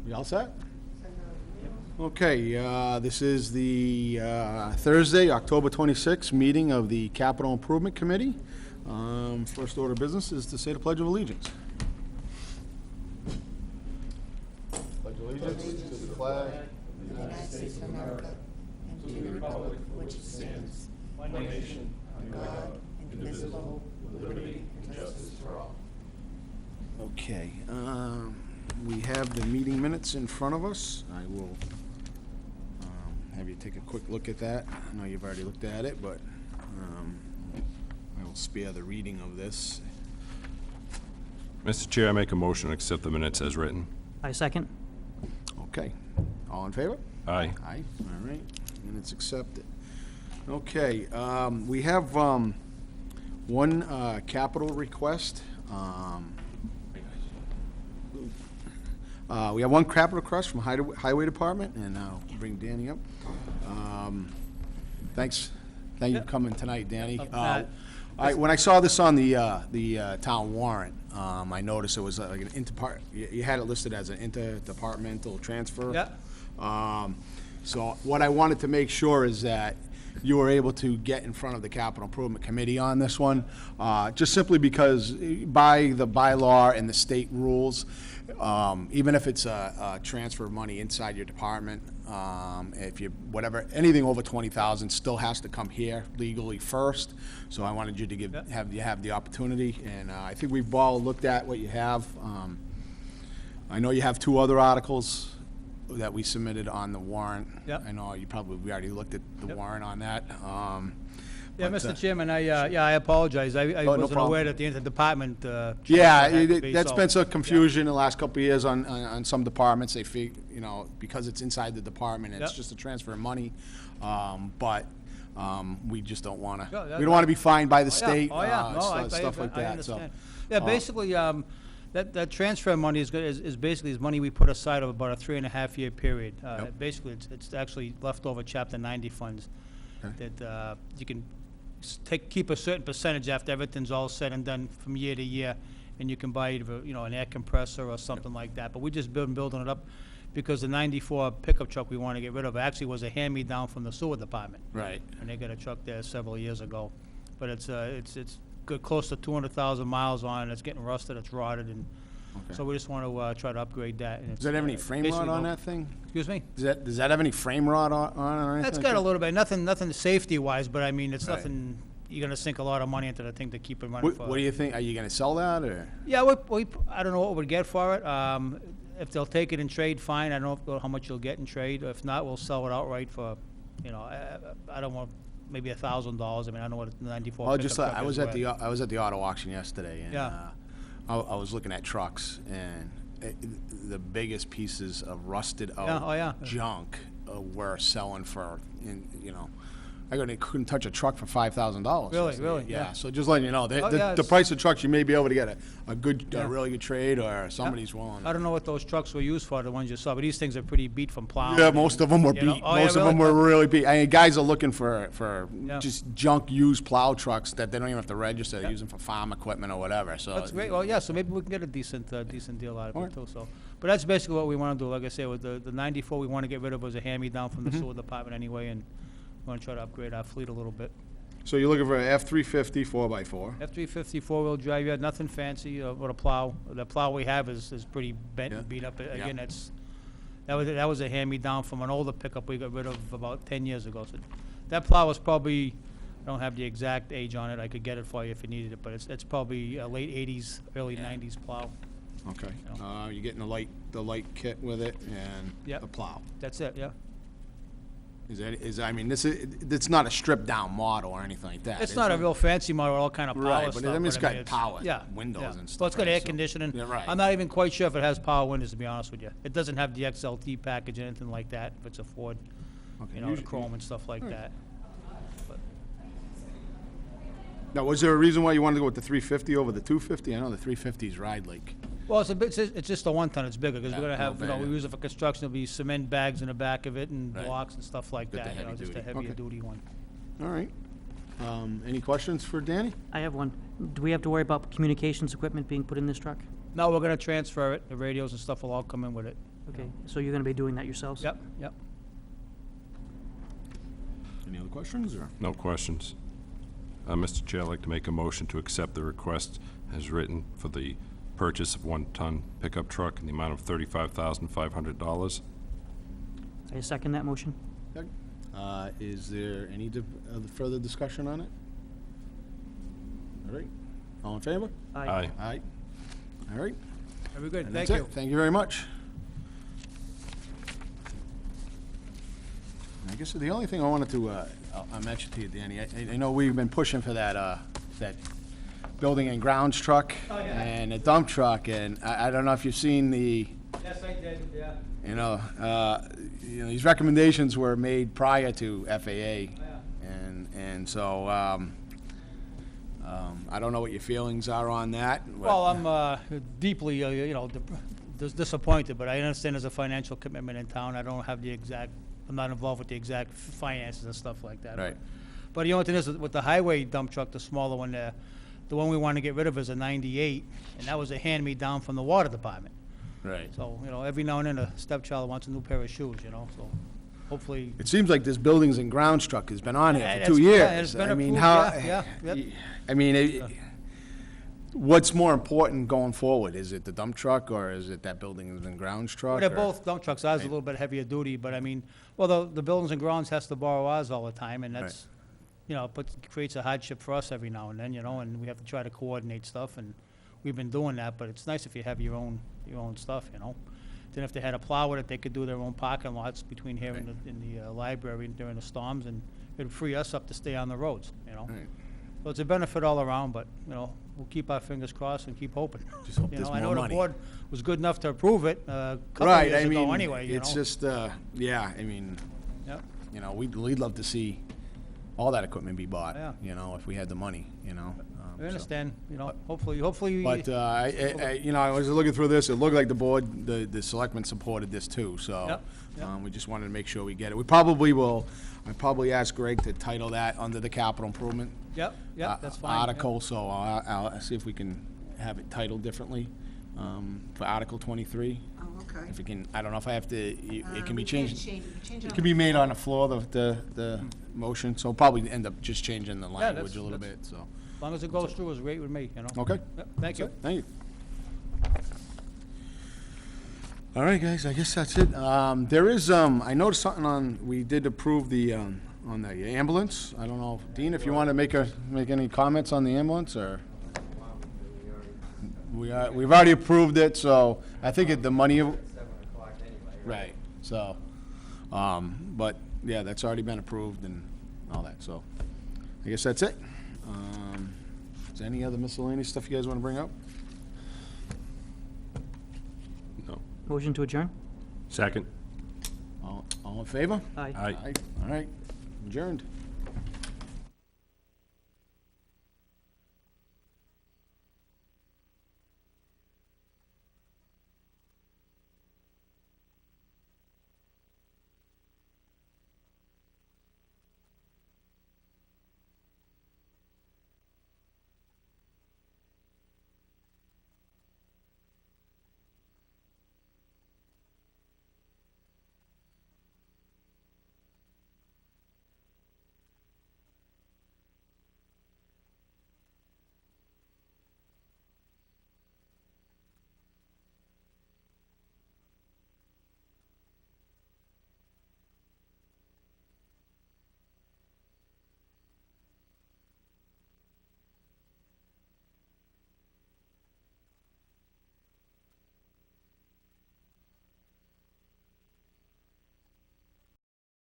We all set? Okay, this is the Thursday, October 26th, meeting of the Capital Improvement Committee. First order of business is to say the Pledge of Allegiance. Pledge of Allegiance to the flag of the United States of America and to the republic for which it stands, one nation, under God, indivisible, with liberty and justice for all. Okay, we have the meeting minutes in front of us. I will have you take a quick look at that. I know you've already looked at it, but I will spare the reading of this. Mr. Chair, I make a motion to accept the minutes as written. I second. Okay, all in favor? Aye. Aye, all right, minutes accepted. Okay, we have one capital request. We have one capital request from Highway Department, and I'll bring Danny up. Thank you for coming tonight, Danny. When I saw this on the town warrant, I noticed it was like an you had it listed as an interdepartmental transfer. Yeah. So what I wanted to make sure is that you were able to get in front of the Capital Improvement Committee on this one, just simply because by the bylaw and the state rules, even if it's a transfer of money inside your department, if you, anything over 20,000 still has to come here legally first. So I wanted you to have the opportunity, and I think we've all looked at what you have. I know you have two other articles that we submitted on the warrant. Yep. I know we already looked at the warrant on that. Yeah, Mr. Chairman, I apologize. I no wasn't problem. aware that the interdepartment. That's been some confusion in the last couple of years on some departments. They feel, because it's inside the department, it's just a transfer of money. But we just don't want to. We don't want to be fined by the state. Stuff like that. I understand. Yeah, basically, that transfer money is basically money we put aside over about a 3.5 year period. Basically, it's actually leftover Chapter 90 funds that you can keep a certain percentage after everything's all said and done from year to year, and you can buy either, an air compressor or something like that. But we just building it up because the '94 pickup truck we want to get rid of actually was a hand-me-down from the sewer department. Right. And they got a truck there several years ago, but it's good, close to 200,000 miles on it. It's getting rusted, it's rotted, and so we just want to try to upgrade that. And does that have any frame rod on that thing? Excuse me? Does that have any frame rod on or anything? That's got a little bit, nothing safety-wise, but I mean, it's nothing, you're going to sink a lot of money into the thing to keep it running. What do you think? Are you going to sell that, or? Yeah, I don't know what we'd get for it. If they'll take it in trade, fine. I don't know how much you'll get in trade. If not, we'll sell it outright for, I don't want, maybe $1,000. I mean, I don't know what a 94 Well, pickup truck I was is at worth. I was at the auto auction yesterday, and I was looking at trucks, and the biggest pieces of rusted out junk were selling for, I couldn't touch a truck for $5,000. Really? Yeah. So just letting you know, the price of trucks, you may be able to get a really good trade, or somebody's willing. I don't know what those trucks were used for, the ones you saw, but these things are pretty beat from plowing. Yeah, most of them were beat. Most of them were really beat. I mean, guys are looking for just junk used plow trucks that they don't even have to register. They're using for farm equipment or whatever. So that's great. Well, yeah, so maybe we can get a decent deal out of it too. So, but that's basically what we want to do. Like I say, with the '94, we want to get rid of was a hand-me-down from the sewer department anyway, and we want to try to upgrade our fleet a little bit. So you're looking for an F-350 4x4. F-350 four-wheel drive. Yeah, nothing fancy with a plow. The plow we have is pretty bent and beat up. Again, that was a hand-me-down from an older pickup we got rid of about 10 years ago. So that plow was probably, I don't have the exact age on it. I could get it for you if you needed it, but it's probably a late '80s, early '90s plow. Okay. You're getting the light kit with it and the plow. That's it. Yeah. It's not a stripped down model or anything like that. It's not a real fancy model, all kind of power right, stuff. But it's got power windows and stuff. Well, it's got air conditioning. Yeah, right. I'm not even quite sure if it has power windows, to be honest with you. It doesn't have the XLT package or anything like that, if it's a Ford, the chrome and stuff like that. But now, was there a reason why you wanted to go with the 350 over the 250? I know the 350s ride like... Well, it's just a 1-ton. It's bigger because we're going to have, we use it for construction. There'll be cement bags in the back of it and blocks and stuff like that. Just a heavier duty one. All right. Any questions for Danny? I have one. Do we have to worry about communications equipment being put in this truck? No, we're going to transfer it. The radios and stuff will all come in with it. Okay, so you're gonna be doing that yourselves? Yep, yep. Any other questions, or? No questions. Mr. Chair, I'd like to make a motion to accept the request as written for the purchase of 1-ton pickup truck in the amount of $35,500. I second that motion. Okay. Is there any further discussion on it? All right, all in favor? Aye. Aye. All right. Very good, And thank that's you. it. Thank you very much. I guess the only thing I wanted to, I mentioned to you, Danny, I know we've been pushing for that building and grounds truck Oh, yeah. and a dump truck, and I don't know if you've seen the, Yes, I did, yeah. you know, these recommendations were made prior to FAA, and so, I don't know what your feelings are on that. but- Well, I'm deeply, you know, disappointed, but I understand there's a financial commitment in town. I don't have the exact, I'm not involved with the exact finances and stuff like that. Right. But the only thing is, with the highway dump truck, the smaller one there, the one we want to get rid of is a 98, and that was a hand-me-down from the water department. Right. So, you know, every now and then a stepchild wants a new pair of shoes, you know, so hopefully. It seems like this buildings and grounds truck has been on here Yeah, for 2 it's- years. yeah, it's been I mean, approved, how? yeah, yep. I mean, what's more important going forward? Is it the dump truck or is it that buildings and grounds truck? They're or- both dump trucks. Ours is a little bit heavier duty, but I mean, well, the buildings and grounds has to borrow ours all the time, and that's, you know, creates a hardship for us every now and then, you know, and we have to try to coordinate stuff, and we've been doing that, but it's nice if you have your own stuff, you know. Then if they had a plow with it, they could do their own parking lots between here and the library during the storms, and it'd free us up to stay on the roads, you know. Right. So it's a benefit all around, but, you know, we'll keep our fingers crossed and keep hoping. Just hope You there's know, I more know money. the board was good enough to approve it a couple of Right, years I ago mean, anyway, you know. it's just, yeah, I mean, Yep. you know, we'd love to see all that equipment be bought, Yeah. you know, if we had the money, you know. I so. understand, you know, hopefully. But, you know, I was looking through this, it looked like the board, the selectmen supported this too, so. Yep, yep. We just wanted to make sure we get it. We probably will, I'd probably ask Greg to title that under the capital improvement. Yep, yep, that's fine. yep. Article, so I'll see if we can have it titled differently, for Article 23. Oh, okay. If it can, I don't know if I have to, it can be We can't changed. change- we can change It on can be made on the floor, the motion, so probably end up just changing the that's- language a little bit, so. As long as it goes through, it's great with me, you know. Okay. Yep, thank you. Thank you. All right, guys, I guess that's it. There is, I noticed something we did approve on the ambulance. I don't know, Dean, if you want to make any comments on the ambulance, or? We've already approved it, so I think the money. 7 o'clock anyway. Right, so, but, yeah, that's already been approved and all that, so I guess that's it. Is there any other miscellaneous stuff you guys want to bring up? No. Motion to adjourn? Second? All in favor? Aye. Aye. All right, adjourned.